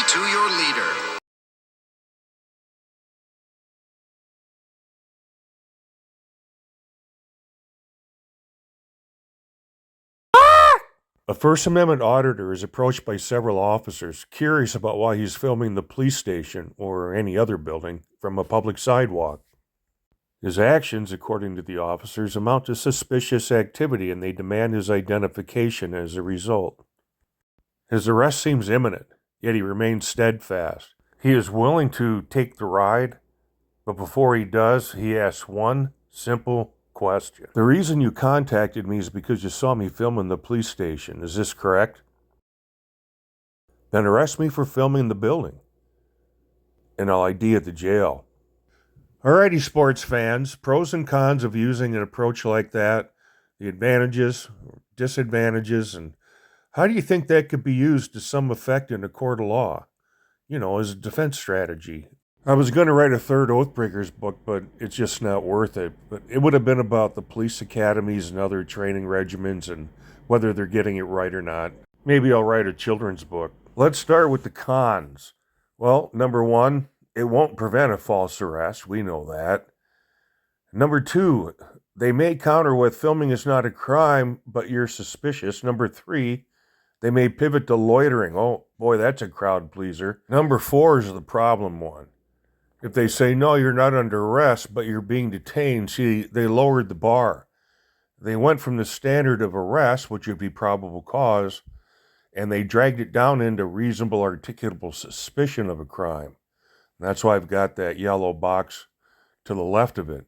to your leader. A First Amendment auditor is approached by several officers curious about why he's filming the police station or any other building from a public sidewalk. His actions, according to the officers, amount to suspicious activity and they demand his identification as a result. His arrest seems imminent, yet he remains steadfast. He is willing to take the ride, but before he does, he asks one simple question. The reason you contacted me is because you saw me filming the police station. Is this correct? Then arrest me for filming the building, and I'll ID at the jail. Alrighty, sports fans, pros and cons of using an approach like that, the advantages, disadvantages, and how do you think that could be used to some effect in a court of law? As a defense strategy. I was going to write a third Oathbreakers book, but it's just not worth it. But it would have been about the police academies and other training regimens and whether they're getting it right or not. Maybe I'll write a children's book. Let's start with the cons. Well, number one, it won't prevent a false arrest. We know that. Number two, they may counter with filming is not a crime, but you're suspicious. Number three, they may pivot to loitering. Oh, boy, that's a crowd pleaser. Number four is the problem one. If they say, no, you're not under arrest, but you're being detained, see, they lowered the bar. They went from the standard of arrest, which would be probable cause, and they dragged it down into reasonable articulable suspicion of a crime. And that's why I've got that yellow box to the left of it.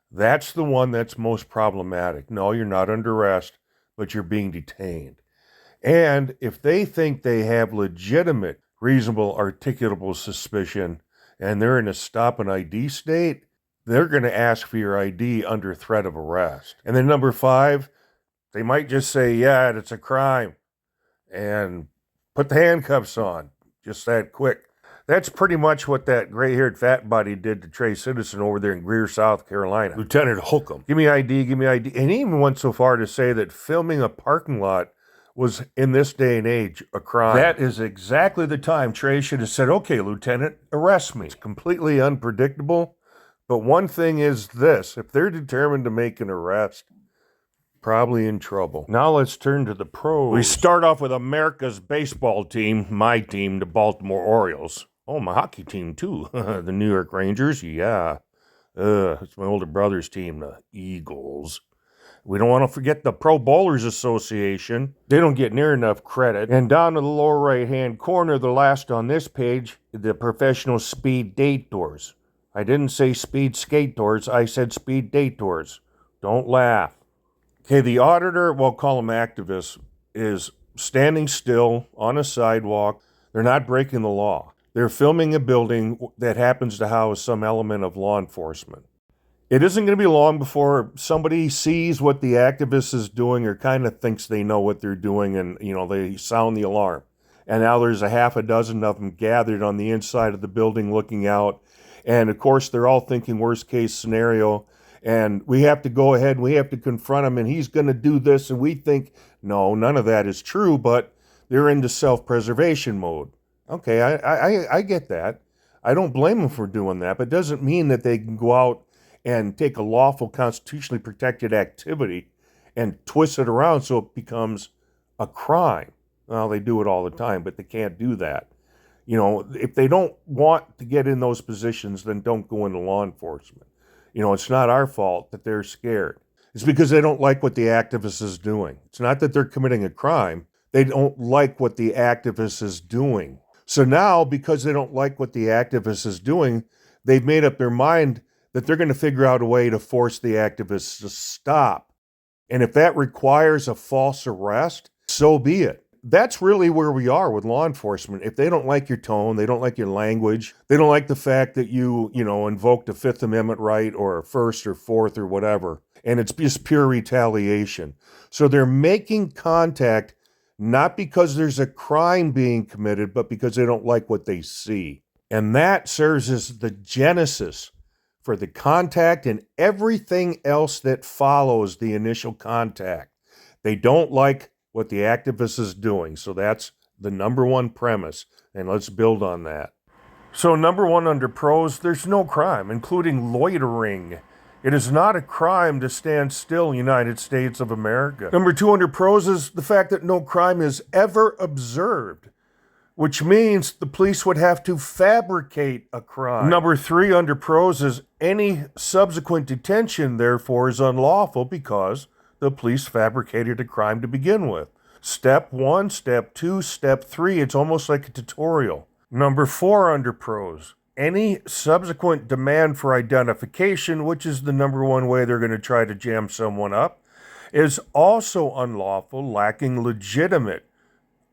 That's the one that's most problematic. No, you're not under arrest, but you're being detained. And if they think they have legitimate, reasonable, articulable suspicion, and they're in a stop and ID state, they're going to ask for your ID under threat of arrest. And then number five, they might just say, yeah, it's a crime, and put the handcuffs on, just that quick. That's pretty much what that gray-haired fat body did to Trey Citizen over there in Greer, South Carolina. Lieutenant Holcomb. Give me ID, give me ID. And he even went so far to say that filming a parking lot was, in this day and age, a crime. That is exactly the time Trey should have said, okay, Lieutenant, arrest me. It's completely unpredictable, but one thing is this, if they're determined to make an arrest, probably in trouble. Now let's turn to the pros. We start off with America's baseball team, my team, the Baltimore Orioles. Oh, my hockey team, too. The New York Rangers, yeah. It's my older brother's team, the Eagles. We don't want to forget the Pro Bowlers Association. They don't get near enough credit. And down to the lower right-hand corner, the last on this page, the Professional Speed Date Tours. I didn't say speed skate tours, I said speed date tours. Don't laugh. Okay, the auditor, we'll call them activists, is standing still on a sidewalk. They're not breaking the law. They're filming a building that happens to house some element of law enforcement. It isn't going to be long before somebody sees what the activist is doing or kind of thinks they know what they're doing and, they sound the alarm. And now there's a half a dozen of them gathered on the inside of the building looking out. And, of course, they're all thinking worst case scenario. And we have to go ahead and we have to confront him and he's going to do this. And we think, no, none of that is true, but they're into self-preservation mode. Okay, I get that. I don't blame them for doing that, but it doesn't mean that they can go out and take a lawful, constitutionally protected activity and twist it around so it becomes a crime. Well, they do it all the time, but they can't do that. If they don't want to get in those positions, then don't go into law enforcement. It's not our fault that they're scared. It's because they don't like what the activist is doing. It's not that they're committing a crime. They don't like what the activist is doing. So now, because they don't like what the activist is doing, they've made up their mind that they're going to figure out a way to force the activists to stop. And if that requires a false arrest, so be it. That's really where we are with law enforcement. If they don't like your tone, they don't like your language, they don't like the fact that you invoked a Fifth Amendment right or a First or Fourth or whatever, and it's just pure retaliation. So they're making contact not because there's a crime being committed, but because they don't like what they see. And that serves as the genesis for the contact and everything else that follows the initial contact. They don't like what the activist is doing, so that's the number one premise, and let's build on that. So number one under pros, there's no crime, including loitering. It is not a crime to stand still, United States of America. Number two under pros is the fact that no crime is ever observed, which means the police would have to fabricate a crime. Number three under pros is any subsequent detention, therefore, is unlawful because the police fabricated a crime to begin with. Step one, step two, step three, it's almost like a tutorial. Number four under pros, any subsequent demand for identification, which is the number one way they're going to try to jam someone up, is also unlawful, lacking legitimate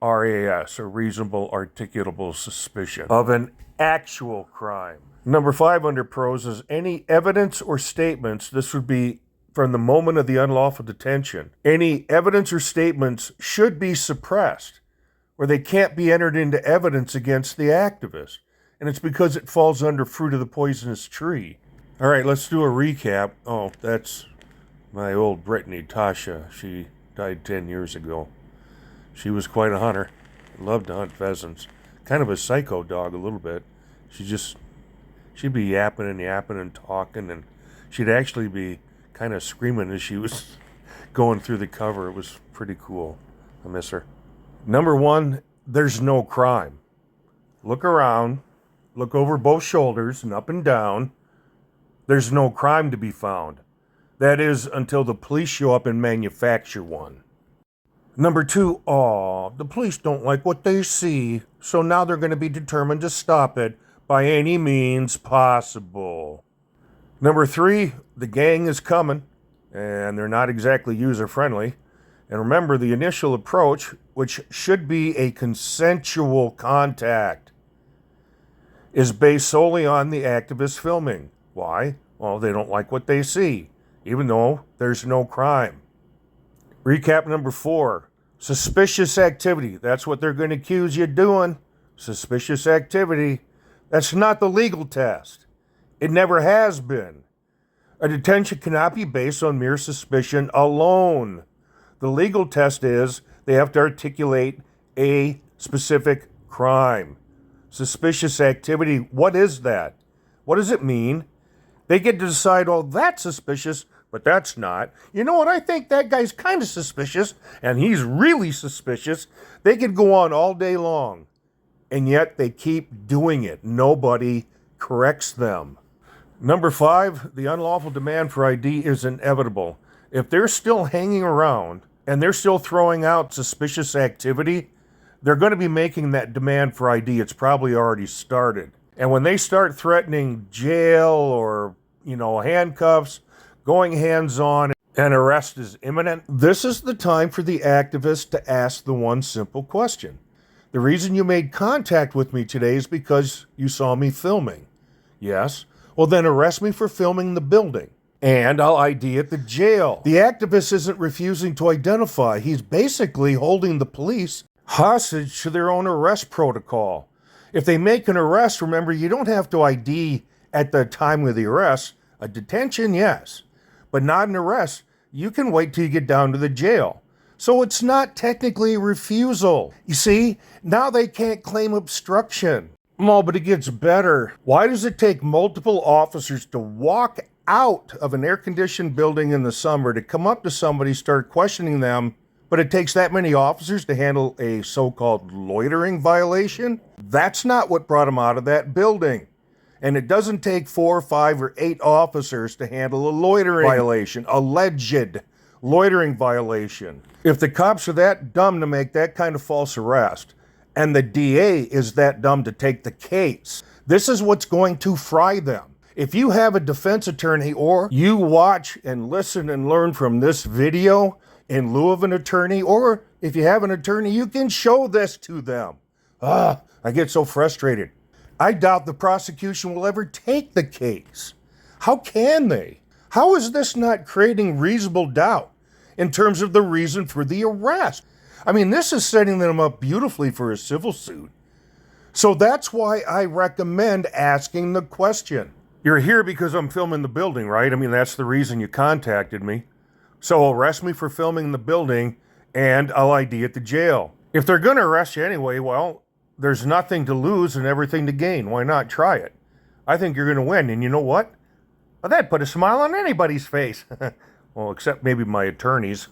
RAS, or reasonable articulable suspicion of an actual crime. Number five under pros is any evidence or statements, this would be from the moment of the unlawful detention, any evidence or statements should be suppressed, or they can't be entered into evidence against the activist. And it's because it falls under fruit of the poisonous tree. All right, let's do a recap. Oh, that's my old Brittany, Tasha. She died 10 years ago. She was quite a hunter. Loved to hunt pheasants. Kind of a psycho dog a little bit. She'd be yapping and talking, and she'd actually be kind of screaming as she was going through the cover. It was pretty cool. I miss her. Number one, there's no crime. Look around. Look over both shoulders and up and down. There's no crime to be found. That is, until the police show up and manufacture one. Number two, the police don't like what they see, so now they're going to be determined to stop it by any means possible. Number three, the gang is coming, and they're not exactly user-friendly. And remember, the initial approach, which should be a consensual contact, is based solely on the activist filming. Why? Well, they don't like what they see, even though there's no crime. Recap number four, suspicious activity. That's what they're going to accuse you of doing. Suspicious activity. That's not the legal test. It never has been. A detention cannot be based on mere suspicion alone. The legal test is they have to articulate a specific crime. Suspicious activity, what is that? What does it mean? They get to decide, oh, that's suspicious, but that's not. You know what? I think that guy's kind of suspicious, and he's really suspicious. They could go on all day long, and yet they keep doing it. Nobody corrects them. Number five, the unlawful demand for ID is inevitable. If they're still hanging around and they're still throwing out suspicious activity, they're going to be making that demand for ID. It's probably already started. And when they start threatening jail or, handcuffs, going hands-on, and arrest is imminent, this is the time for the activist to ask the one simple question. The reason you made contact with me today is because you saw me filming. Yes? Well, then arrest me for filming the building, and I'll ID at the jail. The activist isn't refusing to identify. He's basically holding the police hostage to their own arrest protocol. If they make an arrest, remember, you don't have to ID at the time of the arrest. A detention, yes, but not an arrest. You can wait till you get down to the jail. So it's not technically a refusal. You see, now they can't claim obstruction. Oh, but it gets better. Why does it take multiple officers to walk out of an air-conditioned building in the summer to come up to somebody, start questioning them, but it takes that many officers to handle a so-called loitering violation? That's not what brought them out of that building. And it doesn't take 4, 5, or 8 officers to handle a loitering violation, alleged loitering violation. If the cops are that dumb to make that kind of false arrest, and the DA is that dumb to take the case, this is what's going to fry them. If you have a defense attorney, or you watch and listen and learn from this video in lieu of an attorney, or if you have an attorney, you can show this to them. I get so frustrated. I doubt the prosecution will ever take the case. How can they? How is this not creating reasonable doubt in terms of the reason for the arrest? I mean, this is setting them up beautifully for a civil suit. So that's why I recommend asking the question. You're here because I'm filming the building, right? I mean, that's the reason you contacted me. So arrest me for filming the building, and I'll ID at the jail. If they're going to arrest you anyway, well, there's nothing to lose and everything to gain. Why not try it? I think you're going to win. And you know what? Well, that'd put a smile on anybody's face. Well, except maybe my attorney's.